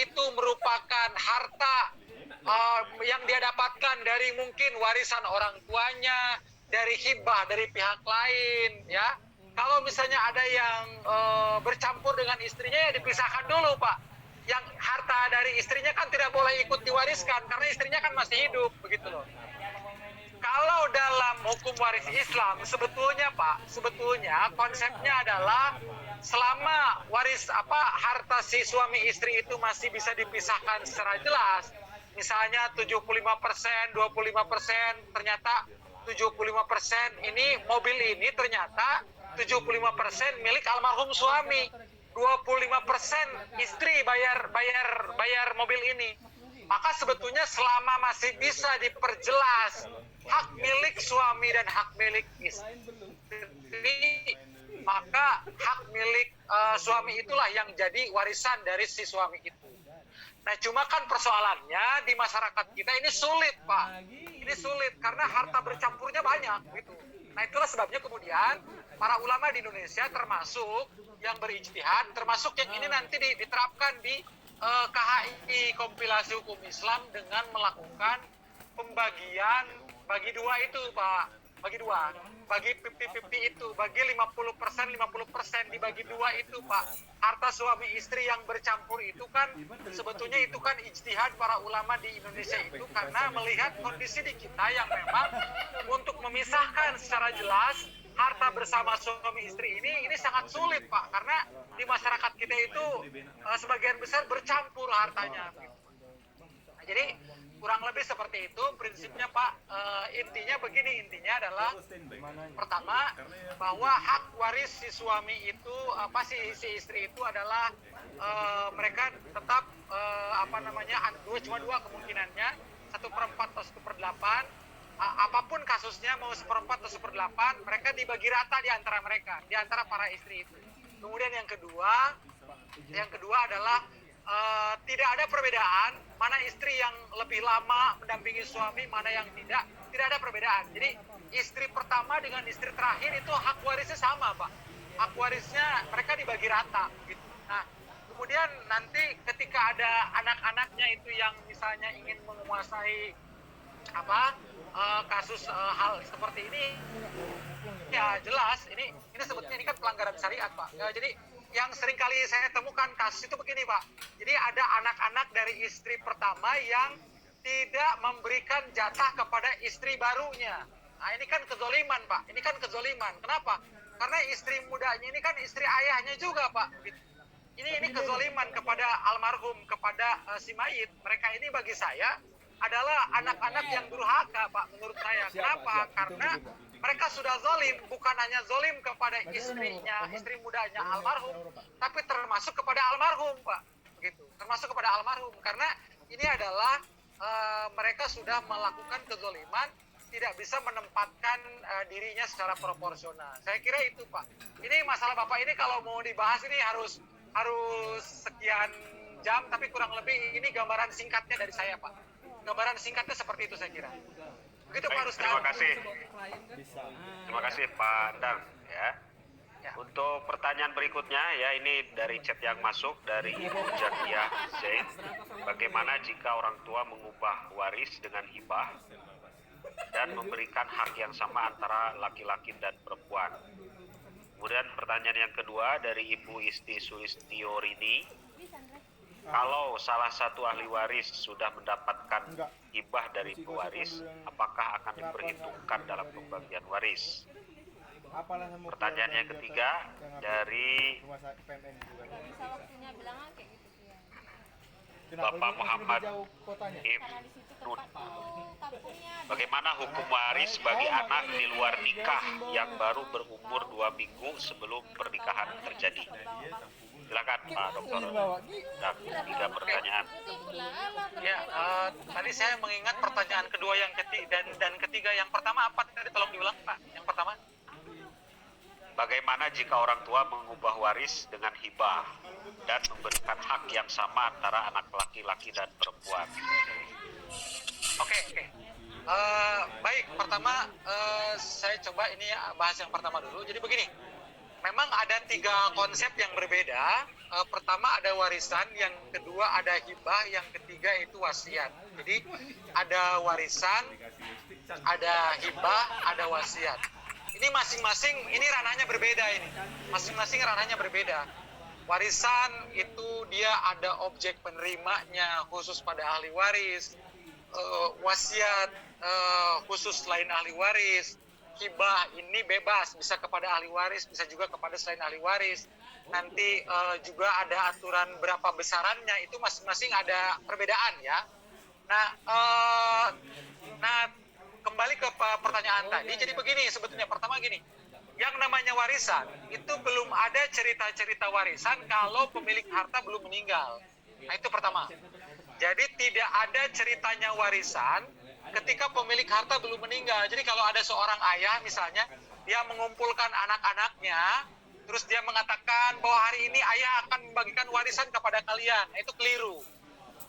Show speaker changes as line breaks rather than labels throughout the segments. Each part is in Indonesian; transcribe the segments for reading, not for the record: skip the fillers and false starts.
itu merupakan harta yang dia dapatkan dari mungkin warisan orang tuanya, dari hibah dari pihak lain, ya. Kalau misalnya ada yang bercampur dengan istrinya, ya dipisahkan dulu, Pak. Yang harta dari istrinya kan tidak boleh ikut diwariskan karena istrinya kan masih hidup, begitu loh. Kalau dalam hukum waris Islam sebetulnya Pak, sebetulnya konsepnya adalah selama waris harta si suami istri itu masih bisa dipisahkan secara jelas. Misalnya 75%, 25%, ternyata 75% ini mobil ini ternyata 75% milik almarhum suami. 25% istri bayar mobil ini. Maka sebetulnya selama masih bisa diperjelas hak milik suami dan hak milik istri, maka hak milik suami itulah yang jadi warisan dari si suami itu. Nah, cuma kan persoalannya di masyarakat kita ini sulit, Pak. Ini sulit karena harta bercampurnya banyak gitu. Nah, itulah sebabnya kemudian para ulama di Indonesia termasuk yang berijtihad, termasuk yang ini nanti diterapkan di KHI kompilasi hukum Islam dengan melakukan pembagian bagi dua itu, Pak. Bagi 50-50 itu, bagi 50% 50% dibagi dua itu, Pak. Harta suami istri yang bercampur itu kan sebetulnya itu kan ijtihad para ulama di Indonesia itu karena melihat kondisi di kita yang memang untuk memisahkan secara jelas harta bersama suami istri ini sangat sulit, Pak, karena di masyarakat kita itu sebagian besar bercampur hartanya. Nah, jadi kurang lebih seperti itu prinsipnya, Pak. Intinya begini, intinya adalah pertama bahwa hak waris si suami itu si istri itu adalah mereka tetap cuma dua kemungkinannya, 1/4 atau 1/8. Apapun kasusnya, mau 1/4 atau 1/8, mereka dibagi rata di antara mereka, di antara para istri itu. Kemudian yang kedua adalah tidak ada perbedaan mana istri yang lebih lama mendampingi suami, mana yang tidak ada perbedaan. Jadi istri pertama dengan istri terakhir itu hak warisnya sama, Pak. Hak warisnya mereka dibagi rata gitu. Nah, kemudian nanti ketika ada anak-anaknya itu yang misalnya ingin menguasai kasus hal seperti ini, ya jelas ini sebetulnya ini kan pelanggaran syariat, Pak. Ya, jadi yang sering kali saya temukan kasus itu begini, Pak. Jadi ada anak-anak dari istri pertama yang tidak memberikan jatah kepada istri barunya. Nah, ini kan kezoliman, Pak. Ini kan kezoliman. Kenapa? Karena istri mudanya ini kan istri ayahnya juga, Pak. Ini kezoliman kepada almarhum, kepada si mayit. Mereka ini bagi saya adalah anak-anak yang durhaka, Pak, menurut saya. Kenapa? Karena mereka sudah zolim, bukan hanya zolim kepada istrinya, istri mudanya almarhum, tapi termasuk kepada almarhum, Pak. Begitu, termasuk kepada almarhum. Karena ini adalah mereka sudah melakukan kezoliman, tidak bisa menempatkan dirinya secara proporsional. Saya kira itu, Pak. Ini masalah Bapak ini kalau mau dibahas ini harus sekian jam, tapi kurang lebih ini gambaran singkatnya dari saya, Pak. Gambaran singkatnya seperti itu saya kira. Begitu, Pak Rusdan.
Terima kasih Pak Andang ya. Untuk pertanyaan berikutnya ya, ini dari chat yang masuk dari Ibu Jakiah Zain. Bagaimana jika orang tua mengubah waris dengan hibah dan memberikan hak yang sama antara laki-laki dan perempuan? Kemudian pertanyaan yang kedua dari Ibu Isti Sulistiorini. Kalau salah satu ahli waris sudah mendapatkan hibah dari pewaris, apakah akan diperhitungkan dalam pembagian waris? Pertanyaan yang ketiga dari Bapak Muhammad Ibnu. Bagaimana hukum waris bagi anak di luar nikah yang baru berumur 2 minggu sebelum pernikahan terjadi? Silakan Pak Dokter. Dan 3 pertanyaan.
Ya, tadi saya mengingat pertanyaan kedua dan ketiga. Yang pertama apa tadi? Tolong diulang, Pak. Yang pertama.
Bagaimana jika orang tua mengubah waris dengan hibah dan memberikan hak yang sama antara anak laki-laki dan perempuan?
Oke. Baik, pertama saya coba ini bahas yang pertama dulu. Jadi begini, memang ada 3 konsep yang berbeda pertama ada warisan, yang kedua ada hibah, yang ketiga itu wasiat. Jadi ada warisan, ada hibah, ada wasiat. Ini masing-masing, ini ranahnya berbeda ini. Masing-masing ranahnya berbeda. Warisan itu dia ada objek penerimanya khusus pada ahli waris. Wasiat khusus selain ahli waris. Hibah ini bebas, bisa kepada ahli waris, bisa juga kepada selain ahli waris. Nanti juga ada aturan berapa besarannya, itu masing-masing ada perbedaan ya. Nah, kembali ke pertanyaan tadi. Jadi begini sebetulnya, pertama gini, yang namanya warisan itu belum ada cerita-cerita warisan kalau pemilik harta belum meninggal. Nah, itu pertama. Jadi tidak ada ceritanya warisan ketika pemilik harta belum meninggal. Jadi kalau ada seorang ayah misalnya, dia mengumpulkan anak-anaknya, terus dia mengatakan bahwa hari ini ayah akan membagikan warisan kepada kalian. Nah, itu keliru.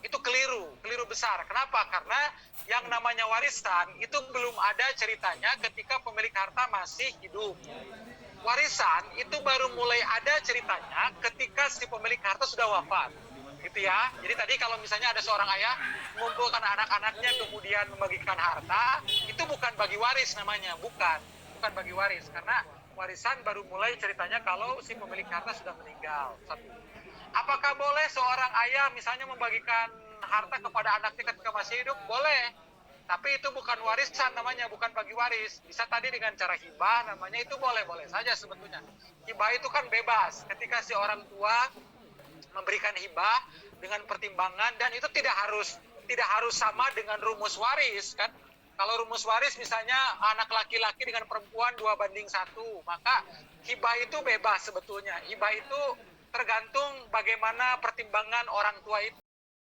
Itu keliru besar. Kenapa? Karena yang namanya warisan itu belum ada ceritanya ketika pemilik harta masih hidup. Warisan itu baru mulai ada ceritanya ketika si pemilik harta sudah wafat. Gitu ya. Jadi tadi kalau misalnya ada seorang ayah mengumpulkan anak-anaknya kemudian membagikan harta, itu bukan bagi waris namanya, bukan bagi waris, karena warisan baru mulai ceritanya kalau si pemilik harta sudah meninggal. Satu. Apakah boleh seorang ayah misalnya membagikan harta kepada anaknya ketika masih hidup? Boleh. Tapi itu bukan warisan namanya, bukan bagi waris. Bisa tadi dengan cara hibah namanya, itu boleh-boleh saja sebetulnya. Hibah itu kan bebas. Ketika si orang tua memberikan hibah dengan pertimbangan, dan itu tidak harus sama dengan rumus waris kan. Kalau rumus waris misalnya anak laki-laki dengan perempuan 2:1, maka hibah itu bebas sebetulnya. Hibah itu tergantung bagaimana pertimbangan orang tua itu.